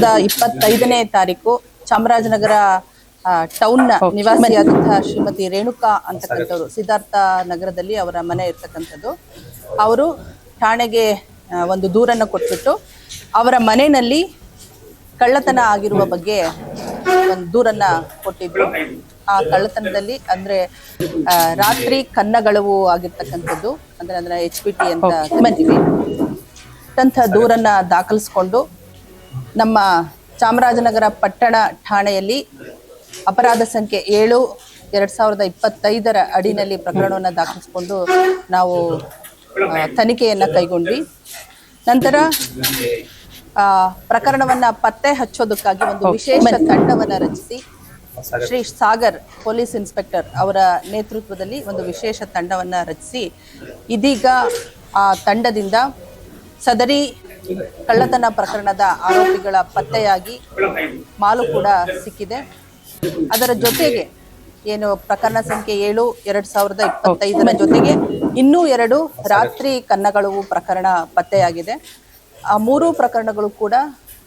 25ನೇ ತಾರೀಕು ಚಾಮರಾಜನಗರ ಟೌನ್ ನಿವಾಸಿಯಾದಂತಹ ಶ್ರೀಮತಿ ರೇಣುಕಾ ಅಂತಕ್ಕಂಥವ್ರು ಸಿದ್ಧಾರ್ಥ ನಗರದಲ್ಲಿ ಅವರ ಮನೆ ಇರ್ತಕ್ಕಂಥದ್ದು. ಅವರು ಠಾಣೆಗೆ ಒಂದು ದೂರನ್ನು ಕೊಟ್ಬಿಟ್ಟು ಅವರ ಮನೆಯಲ್ಲಿ ಕಳ್ಳತನ ಆಗಿರುವ ಬಗ್ಗೆ ಒಂದು ದೂರನ್ನ ಕೊಟ್ಟಿದ್ರು. ಆ ಕಳ್ಳತನದಲ್ಲಿ ಅಂದ್ರೆ ರಾತ್ರಿ ಕನ್ನಗಳವು ಆಗಿರ್ತಕ್ಕಂಥದ್ದು, ಅಂದ್ರೆ HPT ಅಂತ ಕರಿತೀವಿ ಅಂತ ದೂರನ್ನ ದಾಖಲಿಸಿಕೊಂಡು ನಮ್ಮ ಚಾಮರಾಜನಗರ ಪಟ್ಟಣ ಠಾಣೆಯಲ್ಲಿ ಅಪರಾಧ ಸಂಖ್ಯೆ 7/2025 ಅಡಿನಲ್ಲಿ ಪ್ರಕರಣವನ್ನು ದಾಖಲಿಸಿಕೊಂಡು ನಾವು ತನಿಖೆಯನ್ನ ಕೈಗೊಂಡ್ವಿ. ನಂತರ ಪ್ರಕರಣವನ್ನ ಪತ್ತೆ ಹಚ್ಚೋದಕ್ಕಾಗಿ ಒಂದು ವಿಶೇಷ ತಂಡವನ್ನ ರಚಿಸಿ ಶ್ರೀ ಸಾಗರ್ ಪೊಲೀಸ್ ಇನ್ಸ್ಪೆಕ್ಟರ್ ಅವರ ನೇತೃತ್ವದಲ್ಲಿ ಒಂದು ವಿಶೇಷ ತಂಡವನ್ನ ರಚಿಸಿ ಇದೀಗ ಆ ತಂಡದಿಂದ ಸದರಿ ಕಳ್ಳತನ ಪ್ರಕರಣದ ಆರೋಪಿಗಳ ಪತ್ತೆಯಾಗಿ ಮಾಲು ಕೂಡ ಸಿಕ್ಕಿದೆ. ಅದರ ಜೊತೆಗೆ ಏನು ಪ್ರಕರಣ ಸಂಖ್ಯೆ 7/2025 ಜೊತೆಗೆ ಇನ್ನೂ 2 ರಾತ್ರಿ ಕನ್ನಗಳವು ಪ್ರಕರಣ ಪತ್ತೆಯಾಗಿದೆ. ಆ 3 ಪ್ರಕರಣಗಳು ಕೂಡ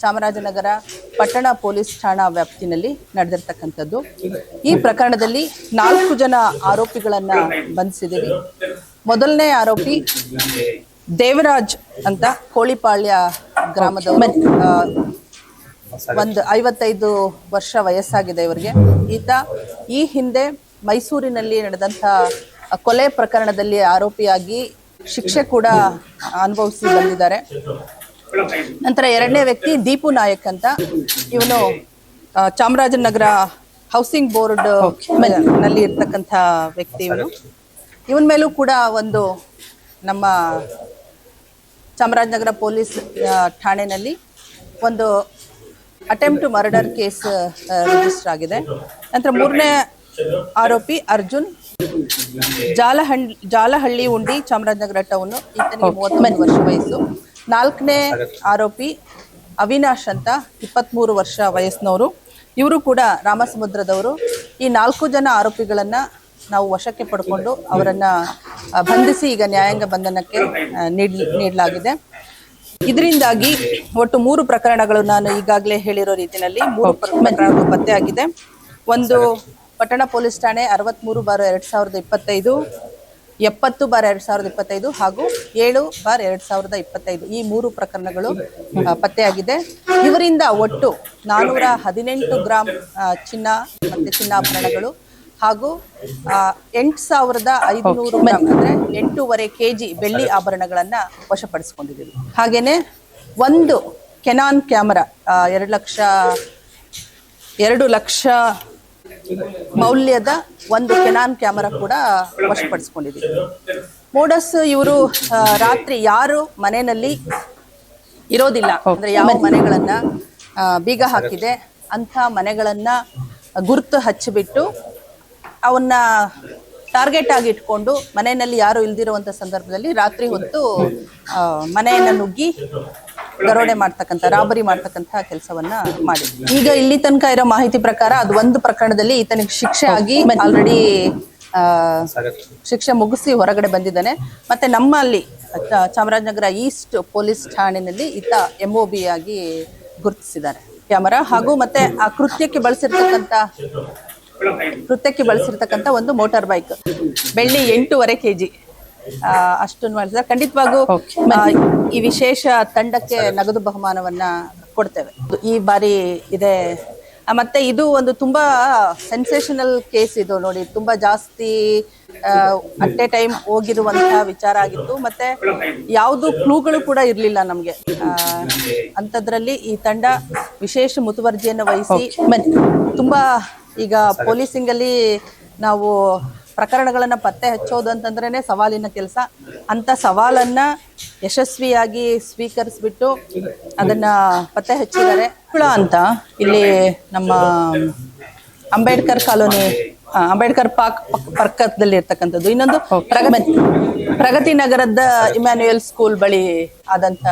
ಚಾಮರಾಜನಗರ ಪಟ್ಟಣ ಪೊಲೀಸ್ ಠಾಣಾ ವ್ಯಾಪ್ತಿನಲ್ಲಿ ನಡೆದಿರ್ತಕ್ಕಂಥದ್ದು. ಈ ಪ್ರಕರಣದಲ್ಲಿ 4 ಜನ ಆರೋಪಿಗಳನ್ನ ಬಂಧಿಸಿದ್ದೀವಿ. ಮೊದಲನೇ ಆರೋಪಿ ದೇವರಾಜ್ ಅಂತ ಕೋಳಿಪಾಳ್ಯ ಗ್ರಾಮದವರು, ಒಂದು 55 ವರ್ಷ ವಯಸ್ಸಾಗಿದೆ ಇವರಿಗೆ. ಈತ ಈ ಹಿಂದೆ ಮೈಸೂರಿನಲ್ಲಿ ನಡೆದಂಥ ಕೊಲೆ ಪ್ರಕರಣದಲ್ಲಿ ಆರೋಪಿಯಾಗಿ ಶಿಕ್ಷೆ ಕೂಡ ಅನುಭವಿಸಿ ಬಂದಿದ್ದಾರೆ. ನಂತರ ಎರಡನೇ ವ್ಯಕ್ತಿ ದೀಪು ನಾಯಕ್ ಅಂತ, ಇವನು ಚಾಮರಾಜನಗರ ಹೌಸಿಂಗ್ ಬೋರ್ಡ್ ನಲ್ಲಿ ಇರ್ತಕ್ಕಂಥ ವ್ಯಕ್ತಿ. ಇವನ ಮೇಲೂ ಕೂಡ ಒಂದು ನಮ್ಮ ಚಾಮರಾಜನಗರ ಪೊಲೀಸ್ ಠಾಣೆಯಲ್ಲಿ ಒಂದು ಅಟೆಂಪ್ಟ್ ಮರ್ಡರ್ ಕೇಸ್ ರಿಜಿಸ್ಟರ್ ಆಗಿದೆ. ನಂತರ ಮೂರನೇ ಆರೋಪಿ ಅರ್ಜುನ್ ಜಾಲಹಳ್ಳಿ ಉಂಡಿ ಚಾಮರಾಜನಗರ ಟೌನ್, ಈತನಿಗೆ 31 ವರ್ಷ ವಯಸ್ಸು. 4ನೇ ಆರೋಪಿ ಅವಿನಾಶ್ ಅಂತ 23 ವರ್ಷ ವಯಸ್ಸಿನವರು, ಇವರು ಕೂಡ ರಾಮಸಮುದ್ರದವರು. ಈ 4 ಜನ ಆರೋಪಿಗಳನ್ನ ನಾವು ವಶಕ್ಕೆ ಪಡ್ಕೊಂಡು ಅವರನ್ನ ಬಂಧಿಸಿ ಈಗ ನ್ಯಾಯಾಂಗ ಬಂಧನಕ್ಕೆ ನೀಡಲಾಗಿದೆ. ಇದರಿಂದಾಗಿ ಒಟ್ಟು 3 ಪ್ರಕರಣಗಳು, ನಾನು ಈಗಾಗಲೇ ಹೇಳಿರೋ ರೀತಿಯಲ್ಲಿ 3 ಪ್ರಕರಣಗಳು ಪತ್ತೆಯಾಗಿದೆ. ಒಂದು ಪಟ್ಟಣ ಪೊಲೀಸ್ ಠಾಣೆ 63/2025, 70/2025 ಹಾಗೂ 7/2025 ಈ 3 ಪ್ರಕರಣಗಳು ಪತ್ತೆಯಾಗಿದೆ. ಇವರಿಂದ ಒಟ್ಟು 418 ಗ್ರಾಂ ಚಿನ್ನ ಮತ್ತೆ ಚಿನ್ನಾಭರಣಗಳು ಹಾಗೂ 8,500 ಗ್ರಾಂ ಅಂದ್ರೆ 8.5 kg ಬೆಳ್ಳಿ ಆಭರಣಗಳನ್ನ ವಶಪಡಿಸಿಕೊಂಡಿದ್ದೀವಿ. ಹಾಗೇನೆ ಒಂದು ಕೆನಾನ್ ಕ್ಯಾಮರಾ 2 ಲಕ್ಷ ಮೌಲ್ಯದ ಒಂದು ಕೆನಾನ್ ಕ್ಯಾಮರಾ ಕೂಡ ವಶಪಡಿಸಿಕೊಂಡಿದ್ದೀವಿ. ಮೋಡಸ್ ಇವರು ರಾತ್ರಿ ಯಾರು ಮನೆಯಲ್ಲಿ ಇರೋದಿಲ್ಲ ಅಂದ್ರೆ ಯಾವ ಮನೆಗಳನ್ನ ಬೀಗ ಹಾಕಿದೆ ಅಂತ ಮನೆಗಳನ್ನ ಗುರುತು ಹಚ್ಚಿಬಿಟ್ಟು ಅವನ್ನ ಟಾರ್ಗೆಟ್ ಆಗಿ ಇಟ್ಕೊಂಡು ಮನೆಯಲ್ಲಿ ಯಾರು ಇಲ್ದಿರುವಂತ ಸಂದರ್ಭದಲ್ಲಿ ರಾತ್ರಿ ಹೊತ್ತು ಮನೆಯನ್ನ ನುಗ್ಗಿ ದರೋಡೆ ಮಾಡ್ತಕ್ಕಂಥ, ರಾಬರಿ ಮಾಡ್ತಕ್ಕಂಥ ಕೆಲಸವನ್ನ ಮಾಡಿದ್ವಿ. ಈಗ ಇಲ್ಲಿ ತನಕ ಇರೋ ಮಾಹಿತಿ ಪ್ರಕಾರ ಅದು ಒಂದು ಪ್ರಕರಣದಲ್ಲಿ ಈತನಿಗೆ ಶಿಕ್ಷೆ ಆಗಿ ಆಲ್ರೆಡಿ ಶಿಕ್ಷೆ ಮುಗಿಸಿ ಹೊರಗಡೆ ಬಂದಿದ್ದಾನೆ. ಮತ್ತೆ ನಮ್ಮಲ್ಲಿ ಚಾಮರಾಜನಗರ ಈಸ್ಟ್ ಪೊಲೀಸ್ ಠಾಣೆಯಲ್ಲಿ ಈತ MOB ಆಗಿ ಗುರುತಿಸಿದ್ದಾರೆ. ಕ್ಯಾಮರಾ ಹಾಗೂ ಮತ್ತೆ ಆ ಕೃತ್ಯಕ್ಕೆ ಬಳಸಿರ್ತಕ್ಕಂಥ ಒಂದು ಮೋಟಾರ್ ಬೈಕ್, ಬೆಳ್ಳಿ 8.5 kg ಅಷ್ಟನ್ನು ಮಾಡಿಸಿದ್ರೆ ಖಂಡಿತವಾಗೂ ಈ ವಿಶೇಷ ತಂಡಕ್ಕೆ ನಗದು ಬಹುಮಾನವನ್ನ ಕೊಡ್ತೇವೆ. ಈ ಬಾರಿ ಇದೆ. ಮತ್ತೆ ಇದು ಒಂದು ತುಂಬಾ ಸೆನ್ಸೇಷನಲ್ ಕೇಸ್. ಇದು ನೋಡಿ, ತುಂಬಾ ಜಾಸ್ತಿ ಅಟ್ ಎ ಟೈಮ್ ಹೋಗಿರುವಂತಹ ವಿಚಾರ ಆಗಿತ್ತು. ಮತ್ತೆ ಯಾವುದು ಕ್ಲೂಗಳು ಕೂಡ ಇರ್ಲಿಲ್ಲ ನಮ್ಗೆ. ಅಂಥದ್ರಲ್ಲಿ ಈ ತಂಡ ವಿಶೇಷ ಮುತುವರ್ಜಿಯನ್ನು ವಹಿಸಿ ತುಂಬಾ ಈಗ ಪೊಲೀಸಿಂಗ್ ಅಲ್ಲಿ ನಾವು ಪ್ರಕರಣಗಳನ್ನ ಪತ್ತೆ ಹಚ್ಚೋದು ಅಂತಂದ್ರೇನೆ ಸವಾಲಿನ ಕೆಲಸ. ಅಂತ ಸವಾಲನ್ನ ಯಶಸ್ವಿಯಾಗಿ ಸ್ವೀಕರಿಸ್ಬಿಟ್ಟು ಅದನ್ನ ಪತ್ತೆ ಹಚ್ಚಿದ್ದಾರೆ. ಅಂತ ಇಲ್ಲಿ ನಮ್ಮ ಅಂಬೇಡ್ಕರ್ ಕಾಲೋನಿ, ಅಂಬೇಡ್ಕರ್ ಪಾರ್ಕ್ ಪಕ್ಕದಲ್ಲಿ ಇರ್ತಕ್ಕಂಥದ್ದು. ಇನ್ನೊಂದು ಪ್ರಗತಿ ನಗರದ ಇಮ್ಯಾನ್ಯುಯಲ್ ಸ್ಕೂಲ್ ಬಳಿ ಆದಂತ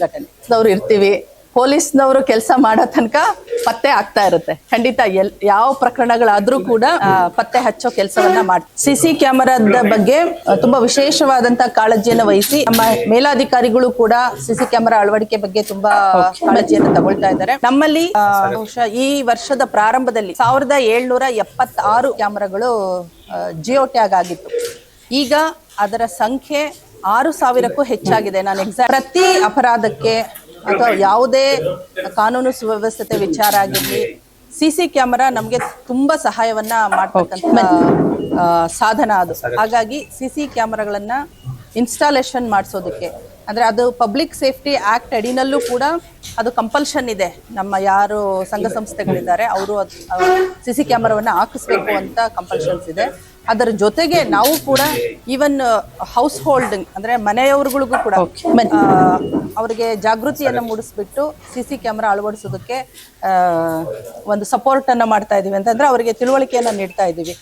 ಘಟನೆ. ಅವ್ರು ಇರ್ತೀವಿ, ಪೊಲೀಸ್ನವರು ಕೆಲಸ ಮಾಡೋ ತನಕ ಪತ್ತೆ ಆಗ್ತಾ ಇರುತ್ತೆ. ಖಂಡಿತ ಯಾವ ಪ್ರಕರಣಗಳಾದ್ರೂ ಕೂಡ ಪತ್ತೆ ಹಚ್ಚೋ ಕೆಲಸವನ್ನ ಮಾಡ್ತಾರೆ. ಸಿಸಿ ಕ್ಯಾಮೆರಾದ ಬಗ್ಗೆ ತುಂಬಾ ವಿಶೇಷವಾದಂತ ಕಾಳಜಿಯನ್ನು ವಹಿಸಿ ನಮ್ಮ ಮೇಲಾಧಿಕಾರಿಗಳು ಕೂಡ ಸಿಸಿ ಕ್ಯಾಮೆರಾ ಅಳವಡಿಕೆ ಬಗ್ಗೆ ತುಂಬಾ ಕಾಳಜಿಯನ್ನು ತಗೊಳ್ತಾ ಇದ್ದಾರೆ. ನಮ್ಮಲ್ಲಿ ಬಹುಶಃ ಈ ವರ್ಷದ ಪ್ರಾರಂಭದಲ್ಲಿ 1776 ಕ್ಯಾಮೆರಾಗಳು ಜಿಯೋ ಟ್ಯಾಗ್ ಆಗಿತ್ತು. ಈಗ ಅದರ ಸಂಖ್ಯೆ 6000ಕ್ಕೂ ಹೆಚ್ಚಾಗಿದೆ. ನಾನು ಪ್ರತಿ ಅಪರಾಧಕ್ಕೆ ಅಥವಾ ಯಾವುದೇ ಕಾನೂನು ಸುವ್ಯವಸ್ಥತೆ ವಿಚಾರ ಆಗಿರ್ಲಿ, ಸಿಸಿ ಕ್ಯಾಮೆರಾ ನಮ್ಗೆ ತುಂಬಾ ಸಹಾಯವನ್ನ ಮಾಡ್ತಕ್ಕಂಥ ಸಾಧನ ಅದು. ಹಾಗಾಗಿ ಸಿಸಿ ಕ್ಯಾಮೆರಾಗಳನ್ನ ಇನ್ಸ್ಟಾಲೇಷನ್ ಮಾಡಿಸೋದಕ್ಕೆ, ಅಂದ್ರೆ ಅದು ಪಬ್ಲಿಕ್ ಸೇಫ್ಟಿ ಆಕ್ಟ್ ಅಡಿನಲ್ಲೂ ಕೂಡ ಅದು ಕಂಪಲ್ಷನ್ ಇದೆ. ನಮ್ಮ ಯಾರು ಸಂಘ ಸಂಸ್ಥೆಗಳಿದ್ದಾರೆ ಅವರು ಸಿಸಿ ಕ್ಯಾಮೆರಾವನ್ನ ಹಾಕಿಸ್ಬೇಕು ಅಂತ ಕಂಪಲ್ಷನ್ಸ್ ಇದೆ. ಅದರ ಜೊತೆಗೆ ನಾವು ಕೂಡ ಈವನ್ ಹೌಸ್ ಹೋಲ್ಡಿಂಗ್ ಅಂದ್ರೆ ಮನೆಯವರುಗಳಿಗೂ ಕೂಡ ಅವರಿಗೆ ಜಾಗೃತಿಯನ್ನ ಮೂಡಿಸ್ಬಿಟ್ಟು ಸಿಸಿ ಕ್ಯಾಮೆರಾ ಅಳವಡಿಸೋದಕ್ಕೆ ಒಂದು ಸಪೋರ್ಟ್ ಅನ್ನ ಮಾಡ್ತಾ ಇದೀವಿ. ಅಂತಂದ್ರೆ ಅವರಿಗೆ ತಿಳುವಳಿಕೆಯನ್ನ ನೀಡ್ತಾ ಇದೀವಿ.